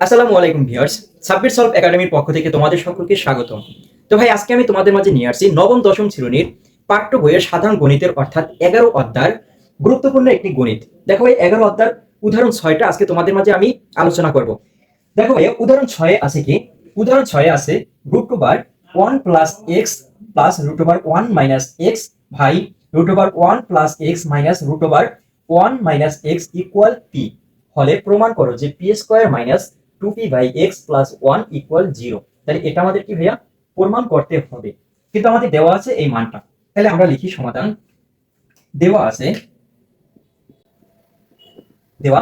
আসসালামু আলাইকুম viewers, Sabbir solve একাডেমির পক্ষ থেকে তোমাদের সকলকে স্বাগতম। তো ভাই, আজকে আমি তোমাদের মাঝে নিয়ে আসছি নবম দশম শ্রেণীর পাঠ্য বইয়ের সাধারণ গণিতের অর্থাৎ 11 অধ্যায় গুরুত্বপূর্ণ একটি গণিত। দেখো ভাই, 11 অধ্যায় উদাহরণ 6টা আজকে তোমাদের মাঝে আমি আলোচনা করব। দেখো ভাই, উদাহরণ 6 আছে কি? উদাহরণ 6 আছে √1 plus x plus √1 minus x by √1 plus x minus √1 minus x equal p হলে প্রমাণ করো যে p square minus 2p by x plus 1 equal 0। তাহলে এটা আমাদের কি ভাইয়া প্রমাণ করতে হবে, কিন্তু আমাদের দেওয়া আছে এই মানটা। তাহলে আমরা লিখি সমাধান। দেওয়া আছে দেওয়া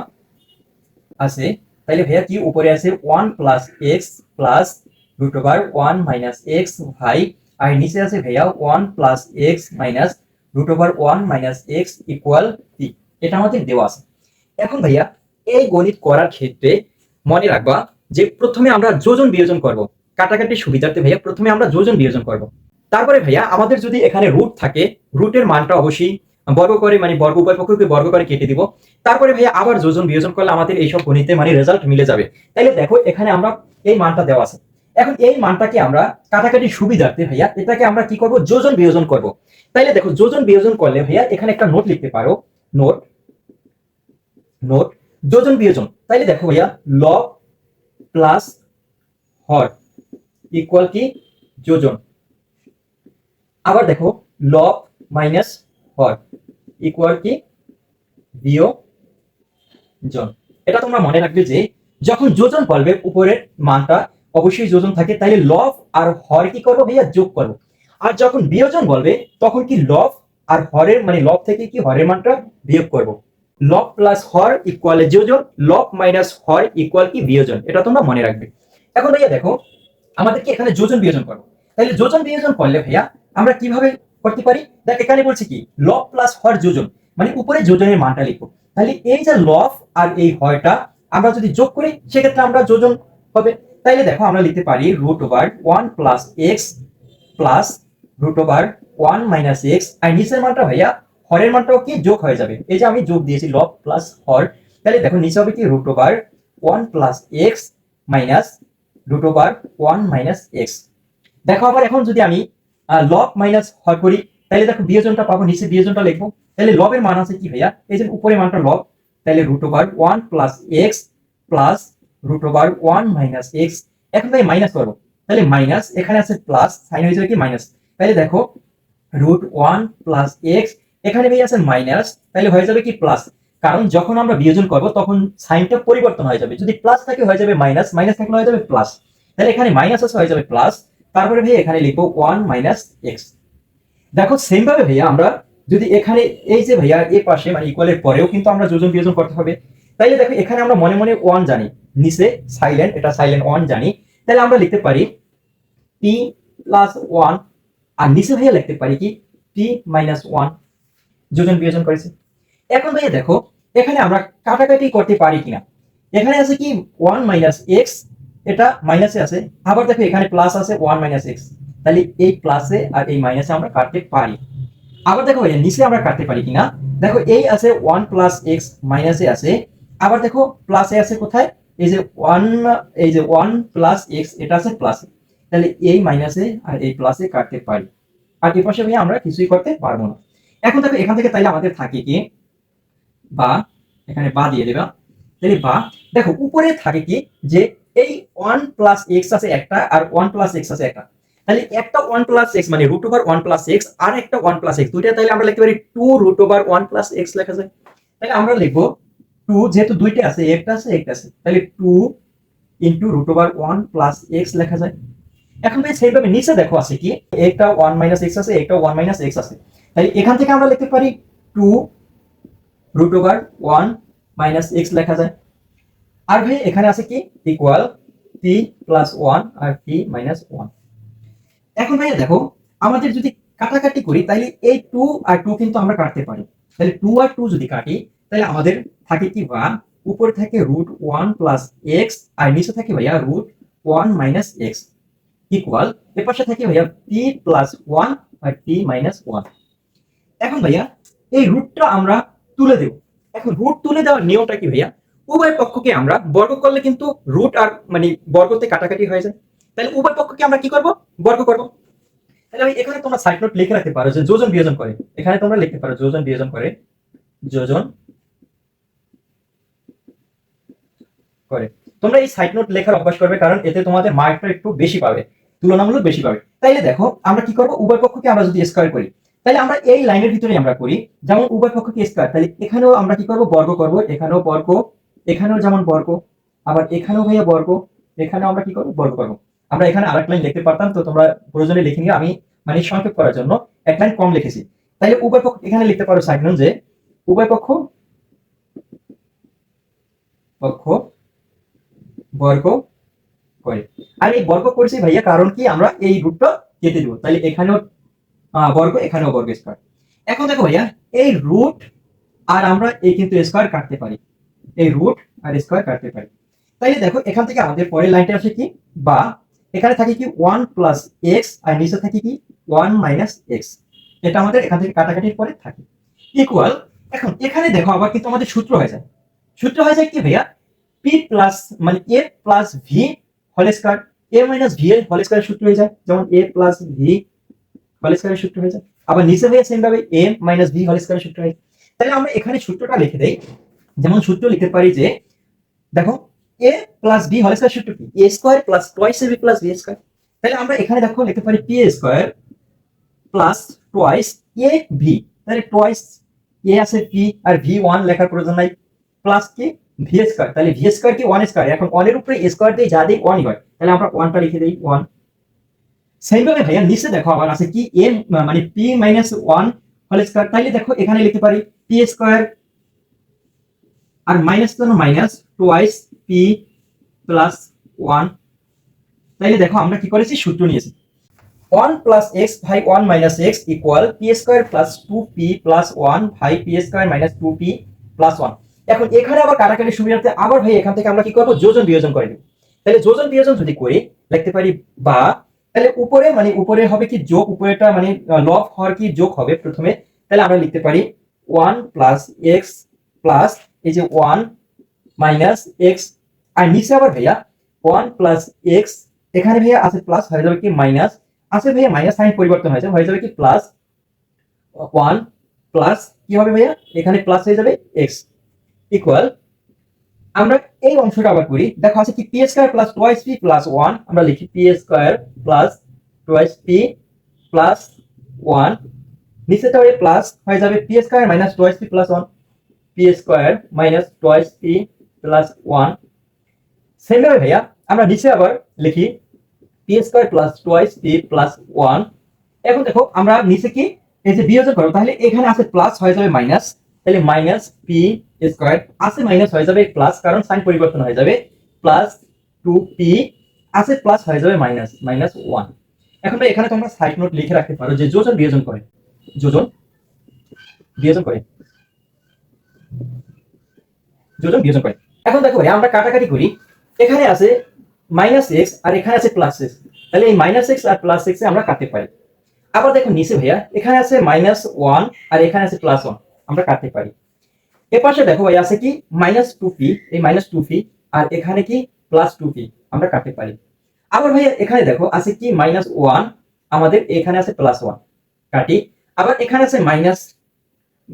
আছে তাহলে ভাইয়া কি উপরে আছে 1 plus x plus √1 minus x ভাই, আর নিচে আছে ভাইয়া 1 plus x minus √1 minus x equal P. এটা আমাদের দেওয়া আছে। এখন ভাইয়া এই গণিত করার ক্ষেত্রে মনে রাখবা যে প্রথমে আমরা যোজন বিয়োজন করব। কাটাকাটি সুবিধার্থে ভাইয়া প্রথমে আমরা যোজন বিয়োজন করব। তারপরে ভাইয়া আমাদের যদি এখানে রুট থাকে, রুটের মানটা অবশ্যই বর্গ করে মানে বর্গ উভয় পক্ষকে বর্গ করে কেটে দিব। তারপরে ভাইয়া আবার যোজন বিয়োজন করলে আমাদের এইসব গণিতে মানে রেজাল্ট মিলে যাবে। তাইলে দেখো এখানে আমরা এই মানটা দেওয়া আছে। এখন এই মানটাকে আমরা কাটাকাটি সুবিধার্থে ভাইয়া এটাকে আমরা কি করব, যোজন বিয়োজন করব। তাইলে দেখো যোজন বিয়োজন করলে ভাইয়া এখানে একটা নোট লিখতে পারো। নোট নোট যোজন বিয়োজন। তাইলে দেখো ভাইয়া লব প্লাস হর ইকুয়াল কি যোজন। আবার দেখো লব মাইনাস হর ইকুয়াল কি বিয়োজন। এটা তোমরা মনে রাখবে যে যখন যোজন বলবে উপরের মানটা অবশ্যই যোজন থাকে, তাইলে লব আর হর কি করবো ভাইয়া যোগ করবো। আর যখন বিয়োজন বলবে তখন কি লব আর হরের মানে লব থেকে কি হরের মানটা বিয়োগ করব। লব প্লাস হর ইকুয়াল যোজন, লব মাইনাস হর ইকুয়াল কি বিয়োজন। এটা তোমরা মনে রাখবে। এখন ভাইয়া দেখো আমাদের কি এখানে যোজন বিয়োজন করবো। তাহলে যোজন বিয়োজন করলে ভাইয়া আমরা কিভাবে করতে পারি? দেখ এখানে বলছি কি লব প্লাস হর যোজন, মানে উপরে যোজনের মানটা লিখবো। তাহলে এই যে লব আর এই হরটা আমরা যদি যোগ করি সেক্ষেত্রে আমরা যোজন হবে। তাইলে দেখো আমরা লিখতে পারি √1 plus x plus √1 minus x, আর নিচের মানটা ভাইয়া হরের মানটাও কি যোগ হয়ে যাবে। এই যে আমি যোগ দিয়েছি লব প্লাস হর। তাহলে দেখো নিচে হবে কি √1 plus x minus √1 minus x. দেখো আবার এখন যদি আমি লব মাইনাস হর করি তাহলে দেখো বিয়োজনটা পাবো, নিচে বিয়োজনটা লিখবো। তাহলে লবের মান আছে কি ভাইয়া, এই যে উপরে মানটা লব। তাহলে √1 plus x plus √1 minus x. এখন ভাই মাইনাস করবো, তাহলে মাইনাস এখানে আছে প্লাস, সাইন হয়ে যাবে কি মাইনাস। তাহলে দেখো √1 প্লাস এক্স, এখানে ভাই আছে মাইনাস, তাহলে হয়ে যাবে কি প্লাস। কারণ যখন আমরা বিয়োজন করব তখন সাইনটা পরিবর্তন হয়ে যাবে, যদি প্লাস থাকে হয়ে যাবে মাইনাস, মাইনাস থাকলে হয়ে যাবে প্লাস। তাহলে এখানে মাইনাস আছে হয়ে যাবে প্লাস। তারপরে ভাই এখানে লিখবো 1 মাইনাস এক্স। দেখো সেম ভাবে ভাইয়া আমরা যদি এখানে এই যে ভাইয়া এই পাশে মানে ইকুয়ালের পরেও কিন্তু আমরা যোজন বিয়োজন করতে হবে। তাইলে দেখো এখানে আমরা মনে মনে 1 জানি, নিচে সাইলেন্ট, এটা সাইলেন্ট 1 জানি। তাহলে আমরা লিখতে পারি p প্লাস 1, আর নিচে ভাইয়া লিখতে পারি কি p মাইনাস 1। যোজন বিয়োজন করেছি। এখন ভাইয়া দেখো এখানে আমরা কাটাকাটি করতে পারি কিনা। এখানে আছে কি 1 মাইনাস এক্স, এটা মাইনাসে আছে। আবার দেখো এখানে প্লাস আছে 1 মাইনাস এক্স, তাহলে এই প্লাসে আর এই মাইনাসে আমরা কাটতে পারি। আবার দেখো ভাইয়া নিচে আমরা কাটতে পারি কিনা। দেখো এই আছে 1 প্লাস এক্স মাইনাসে আছে, আবার দেখো প্লাসে আছে কোথায়, এই যে 1, এই যে 1 প্লাস এক্স এটা আছে প্লাসে। তাহলে এই মাইনাসে আর এই প্লাসে কাটতে পারি, আর এই পাশে ভাইয়া আমরা কিছুই করতে পারবো না। এখন দেখো এখান থেকে তাইলে আমাদের থাকে কি বা, এখানে বা দিয়ে দেবা। তাহলে বা দেখো উপরে থাকে কি যে এই 1 প্লাস এক্স আছে একটা, আর 1 প্লাস এক্স আছে একটা। তাহলে একটা 1 প্লাস এক্স মানে √1 প্লাস এক্স, আর একটা 1 প্লাস এক্স, দুইটা তাহলে আমরা লিখতে পারি 2√1 প্লাস এক্স লেখা যায়। তাহলে আমরা লিখবো 2, যেহেতু দুইটা আছে, একটা আছে একটা আছে, তাহলে 2 ইন্টু √1 প্লাস এক্স লেখা যায়। এখন ভাই সেইভাবে নিচে দেখো আছে কি একটা 1 মাইনাস এক্স আছে, একটা 1 মাইনাস এক্স আছে। তাহলে এখান থেকে আমরা লিখতে পারি 2√1 মাইনাস এক্স লেখা যায়। আর ভাই এখানে আছে কি ইকুয়াল p প্লাস 1 আর p মাইনাস 1। এখন ভাইয়া দেখো আমাদের যদি কাটাকাটি করি তাহলে এই 2 আর 2 কিন্তু আমরা কাটতে পারি। তাহলে 2 আর 2 যদি কাটি তাহলে আমাদের থাকে কি বা, উপরে থাকে √1 প্লাস এক্স, আর নিচে থাকে ভাইয়া √1 মাইনাস এক্স ইকুয়াল, এর পাশে থাকে ভাইয়া p প্লাস 1 আর p মাইনাস 1। এখন ভাইয়া এই রুটটা আমরা তুলে দেব। এখন রুট তুলে দেওয়ার নিয়মটা কি ভাইয়া, উভয় পক্ষকে আমরা বর্গ করলে কিন্তু রুট আর মানে বর্গতে কাটাকাটি হয়ে যায়, তাহলে উভয় পক্ষকে আমরা কি করব, বর্গ করব। তাহলে আমি এখানে তোমরা সাইড নোট লিখে রাখতে পারো যে যোজন বিয়োজন করে, এখানে তোমরা লিখতে পারো যোজন বিয়োজন করে, যোজন করে। তোমরা এই সাইড নোট লেখার অভ্যাস করবে, কারণ এতে তোমাদের মার্কটা একটু বেশি পাবে, তুলনামূলক বেশি পাবে। তাইলে দেখো আমরা কি করব, উভয় পক্ষকে আমরা যদি স্কয়ার করি, তাহলে আমরা এই লাইনের ভিতরে আমরা করি যেমন উভয় পক্ষকে স্কয়ার, তাহলে এখানেও আমরা কি করব, বর্গ করব, এখানেও বর্গ, এখানেও যেমন বর্গ, আবার এখানেও ভাইয়া বর্গ, এখানেও আমরা কি করব, বর্গ করব। আমরা এখানে আরেক লাইন লিখতে পারতাম, তো তোমরা প্রয়োজনে লিখে নিও, আমি মানে সংক্ষেপ করার জন্য এক লাইন কম লিখেছি। তাইলে উভয় পক্ষ এখানে লিখতে পারো সাইড নোট যে উভয় পক্ষ পক্ষ বর্গ করে। আর এই বর্গ করেছি ভাইয়া কারণ কি আমরা এই রুটটা কেটে দিব, তাহলে এখানেও বর্গ, এখানেও বর্গ স্কয়ার। এখন দেখো ভাইয়া এই রুট আর আমরা এই কিন্তু স্কয়ার কাটতে পারি, এই রুট আর স্কয়ার কাটতে পারি। তাইলে দেখো এখান থেকে আমাদের পরের লাইনটা আসে কি, বা এখানে থাকে কি 1 প্লাস এক্স আর নিচে থাকে কি 1 মাইনাস এক্স, এটা আমাদের এখান থেকে কাটাকাটির পরে থাকে ইকুয়াল। এখন এখানে দেখো আবার কিন্তু আমাদের সূত্র হয়ে যায়, সূত্র হয়ে যায় কি ভাইয়া, পি প্লাস মানে এ প্লাস ভি হোল স্কয়ার, এ মাইনাস ভি এর হোল স্কয়ার সূত্র হয়ে যায়, যেমন এ প্লাস ভি হোল স্কয়ারের সূত্র হয়ে যায়। আবার নিচে ভাইয়া সেম ভাবে এ মাইনাস ভি হোল স্কয়ারের সূত্র হয়। তাহলে আমরা এখানে সূত্রটা লিখে দেই, যেমন সূত্র লিখতে পারি যে দেখো এ প্লাস বি হোল স্কয়ার সূত্র কি, এ square plus twice A B plus B square. তাহলে আমরা এখানে দেখো লিখতে পারি P square plus twice A V, তাহলে টুয়াইস এ আছে পি আর ভি 1 লেখার প্রয়োজন নাই, প্লাস কি ভি স্কয়ার, তাহলে ভি স্কয়ার কি 1 স্কয়ার, এখন 1 এর উপরে স্কয়ার দিয়ে যা দিই 1ই হয়, তাহলে আমরা 1টা লিখে দেই 1। সেম ভাবে ভাইয়া নিচে দেখো আবার আছে কি এ মানে পি মাইনাস 1 হোল স্কয়ার, তাহলে দেখো এখানে লিখতে পারি পি স্কয়ার আর মাইনাস জন্য মাইনাস টুয়াইস পি প্লাস 1। তাইলে দেখো আমরা কি করেছি, সূত্র নিয়েছি 1 plus x by 1 minus x equal P square plus 2p plus 1 ভাই P square minus 2p plus 1। এখন এখানে আবার কাটাকাটি সুবিধার্থে আবার ভাই এখান থেকে আমরা কি করব, যোজন বিয়োজন করে দেব। তাহলে যোজন বিয়োজন যদি করি লিখতে পারি বা, তাহলে উপরে মানে উপরে হবে কি যোগ, উপরেটা মানে লব হওয়ার কি যোগ হবে প্রথমে, তাহলে আমরা লিখতে পারি 1 প্লাস এক্স প্লাস এই যে 1 মাইনাস এক্স, আর নিচে আবার ভাইয়া 1 প্লাস এক্স, এখানে ভাইয়া আছে প্লাস হয়ে যাবে কি মাইনাস, আছে ভাইয়া মাইনাস সাইন পরিবর্তন হয়ে যাবে কি প্লাস 1 প্লাস কি হবে ভাইয়া, এখানে প্লাস হয়ে যাবে এক্স ইকুয়াল। আমরা এই অংশটা আবার করি, দেখো আছে কি p square plus twice P plus 1, আমরা লিখি P square plus twice P plus 1, নিচেটা হয়ে প্লাস হয়ে যাবে P square minus twice P plus 1, P square minus twice P plus 1। Same ভাবে ভাইয়া আমরা নিচে আবার লিখি P square plus twice P plus 1। এখন দেখো আমরা নিচে কি এই যে বিয়োজন করব, তাহলে এখানে আছে প্লাস হয়ে যাবে মাইনাস, তাহলে মাইনাস পি স্কয়ার আছে মাইনাস হয়ে যাবে প্লাস, কারণ সাইন পরিবর্তন হয়ে যাবে, প্লাস 2p আছে প্লাস হয়ে যাবে মাইনাস মাইনাস 1। এখন ভাই এখানে তোমরা সাইড নোট লিখে রাখতে পারো যে যোজন বিয়োজন করে, যোজন বিয়োজন করে, যোজন বিয়োজন করে। এখন দেখো ভাই আমরা কাটাকাটি করি, এখানে আছে মাইনাস এক্স আর এখানে আছে প্লাস এক্স, তাহলে এই মাইনাস এক্স আর প্লাস এক্স আমরা কাটতে পারি। আবার দেখো নিচে ভাইয়া এখানে আছে মাইনাস 1 আর এখানে আছে প্লাস 1, আমরা কাটতে পারি। এর পাশে দেখো ভাই আছে কি মাইনাস 2p, এই মাইনাস 2p আর এখানে কি প্লাস 2p, আমরা কাটতে পারি। আবার ভাইয়া এখানে দেখো আছে কি মাইনাস 1, আমাদের এখানে আছে প্লাস 1, কাটি। আবার এখানে আছে মাইনাস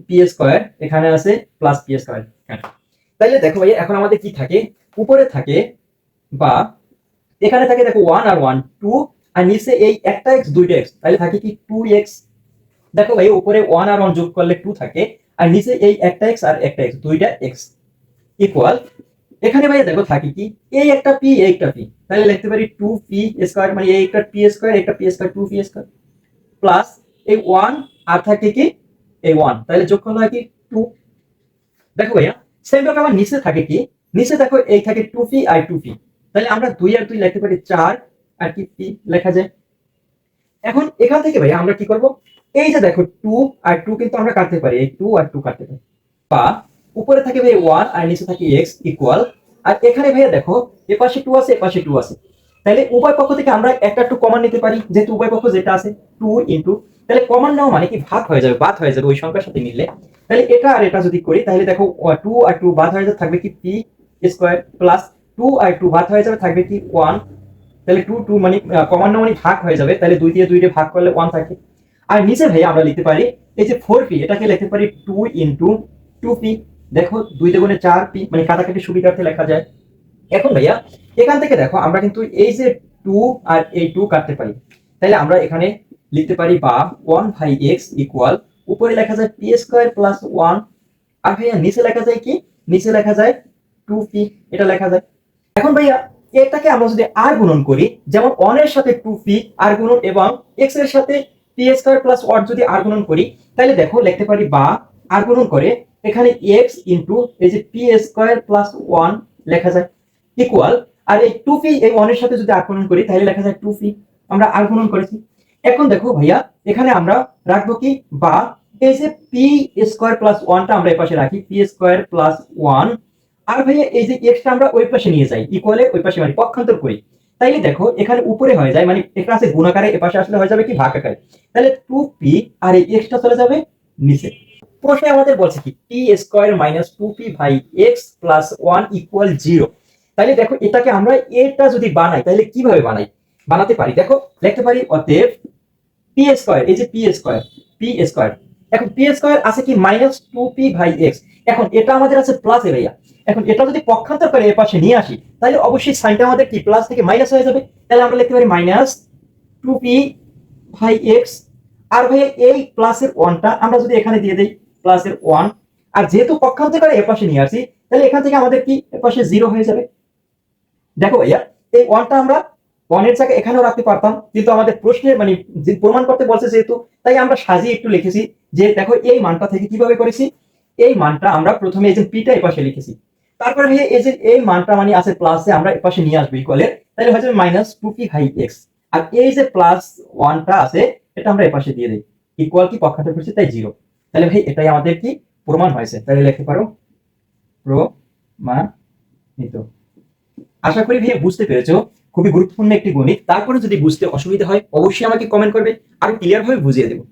পি স্কয়ার, এখানে আছে প্লাস পি স্কয়ার, কাটি। তাইলে দেখো ভাইয়া এখন আমাদের কি থাকে, উপরে থাকে বা এখানে থাকে দেখো 1 আর 1 2, আর নিচে এই একটা x দুইটা x, তাহলে থাকে কি 2x। দেখো ভাই উপরে 1 আর 1 যোগ করলে 2 থাকে, আর নিচে এই একটা x আর একটা x দুইটা x ইকুয়াল। এখানে ভাই দেখো থাকে কি এই একটা p এই একটা p, তাহলে লিখতে পারি 2p স্কয়ার মানে এই একটা p স্কয়ার একটা p square 2p square plus এই 1 আর থাকে কি এই 1, তাহলে যোগ করলে হয় কি 2। দেখো ভাইয়া সেম ভাবে আমার নিচে থাকে কি, নিচে দেখো এই থাকে 2p আর 2p, তাহলে আমরা 2 আর 2 লিখতে পারি 4 আর কি p লেখা যায়। এখন এখান থেকে ভাই আমরা কি করব, এই যে দেখো 2 আর 2 কিন্তু আমরা কাটতে পারি, এই 2 আর 2 কাটতে পারি, বা উপরে থাকে ভাই 1 আর নিচে থাকে x ইকুয়াল। আর এখানে ভাইয়া দেখো এপাশে 2 আছে এপাশে 2 আছে, তাহলে উভয় পক্ষ থেকে আমরা একটা 2 কমন নিতে পারি, যেহেতু উভয় পক্ষ যেটা আছে 2 ইনটু, তাহলে কমন নাও মানে কি ভাগ হয়ে যাবে, বাদ হয়ে যাবে ওই সংখ্যার সাথে মিললে। তাহলে এটা আর এটা যদি করি তাহলে দেখো 2 আর 2 বাদ হয়ে যাবে, থাকবে কি p স্কোয়ার প্লাস 2 আর 2 ভাগ হয়ে যাবে, থাকবে কি 1। তাহলে 2 2 মানে কমান্য মানে ভাগ হয়ে যাবে, তাহলে 2 দিয়ে 2 দিয়ে ভাগ করলে 1 থাকে। আর নিচে ভাই আমরা লিখতে পারি এই যে 4p, এটাকে লিখতে পারি 2 ইনটু 2p। দেখো 2 দুগুণে 4p, মানে কাটাকাটি সুবিধার্থে লেখা যায়। এখন ভাইয়া এখান থেকে দেখো আমরা কিন্তু এই যে 2 আর এই 2 কাটতে পারি, তাহলে আমরা এখানে লিখতে পারি বা 1/x ইকুয়াল উপরে লেখা যায় পি স্কয়ার প্লাস 1, আর ভাইয়া নিচে লেখা যায় কি, নিচে লেখা যায় 2p, এটা লেখা যায়। এখন ভাইয়া এটাকে আমরা যদি আর গুণন করি, যেমন 1 এর সাথে 2p আর গুণন এবং x এর সাথে পি স্কয়ার প্লাস 1 যদি আর গুণন করি, তাহলে দেখো লিখতে পারি বা আর গুণন করে এখানে x ইনটু এই যে পি স্কয়ার প্লাস 1 লেখা যায় ইকুয়াল, আর এই 2p এই 1 এর সাথে যদি আর গুণন করি তাহলে লেখা যায় 2p, আমরা আর গুণন করেছি। এখন দেখো ভাইয়া এখানে আমরা রাখবো কি বা এই যে পি স্কয়ার প্লাস 1টা আমরা এই পাশে রাখি, পি স্কয়ার প্লাস 1, আর ভাইয়া এই যে এক্সটা আমরা ওই পাশে নিয়ে যাই, ইকুয়ালের ওই পাশে মানে পক্ষান্তর করি, তাইলে দেখো এখানে উপরে হয়ে যায়, মানে এটা আছে গুণ আকারে, এ পাশে আসলে হয়ে যাবে কি ভাগ আকারে, তাহলে 2p আর এই এক্সটা চলে যাবে নিচে। প্রশ্নে আমাদের বলছে কি p square minus 2p by x plus 1 equal 0। তাহলে দেখো এটাকে আমরা এটা যদি বানাই তাহলে কিভাবে বানাই, বানাতে পারি দেখো লিখতে পারি অতএব পি স্কয়ার, এই যে পি স্কয়ার, পি স্কয়ার, এখন পি স্কয়ার আছে কি মাইনাস 2p বাই এক্স, এখন এটা আমাদের আছে প্লাস এ ভাইয়া, এখন এটা যদি পক্ষান্তর করে এর পাশে নিয়ে আসি তাহলে অবশ্যই সাইনটা আমাদের কি প্লাস থেকে মাইনাস হয়ে যাবে, তাহলে আমরা লিখতে পারি মাইনাস 2p বাই এক্স, আর ভাইয়া এই প্লাসের 1টা আমরা যদি এখানে দিয়ে দেই প্লাসের 1, আর যেহেতু পক্ষান্তর করে এর পাশে নিয়ে আসি তাহলে এখান থেকে আমাদের কি এর পাশে 0 হয়ে যাবে। দেখো ভাইয়া এই 1টা আমরা 1 এর জায়গায় এখানেও রাখতে পারতাম, কিন্তু আমাদের প্রশ্নের মানে যে প্রমাণ করতে বলছে যেহেতু, তাই আমরা সাজিয়ে একটু লিখেছি যে দেখো এই মানটা থেকে কিভাবে করেছি, এই মানটা আমরা প্রথমে এই যে পিটা এই পাশে লিখেছি, তারপরে ভাইয়া এই যে এই মানটা মানে আছে প্লাসে আমরা এই পাশে নিয়ে আসবো ইকুয়ালের, তাহলে হয়ে যাবে মাইনাস 2p বাই এক্স, আর এই যে প্লাস 1টা আছে এটা আমরা এই পাশে দিয়ে দিই, ইকুয়াল কি পক্ষান্তর করছি তাই 0। তাহলে ভাই এটাই আমাদের কি প্রমাণ হয়েছে, তাহলে লিখতে পারো প্রমাণিত। আশা করি ভাইয়া বুঝতে পেরেছো, খুবই গুরুত্বপূর্ণ একটি গণিত। তারপরে যদি বুঝতে অসুবিধা হয় অবশ্যই আমাকে কমেন্ট করবে, আরো ক্লিয়ার ভাবে বুঝিয়ে দেবো।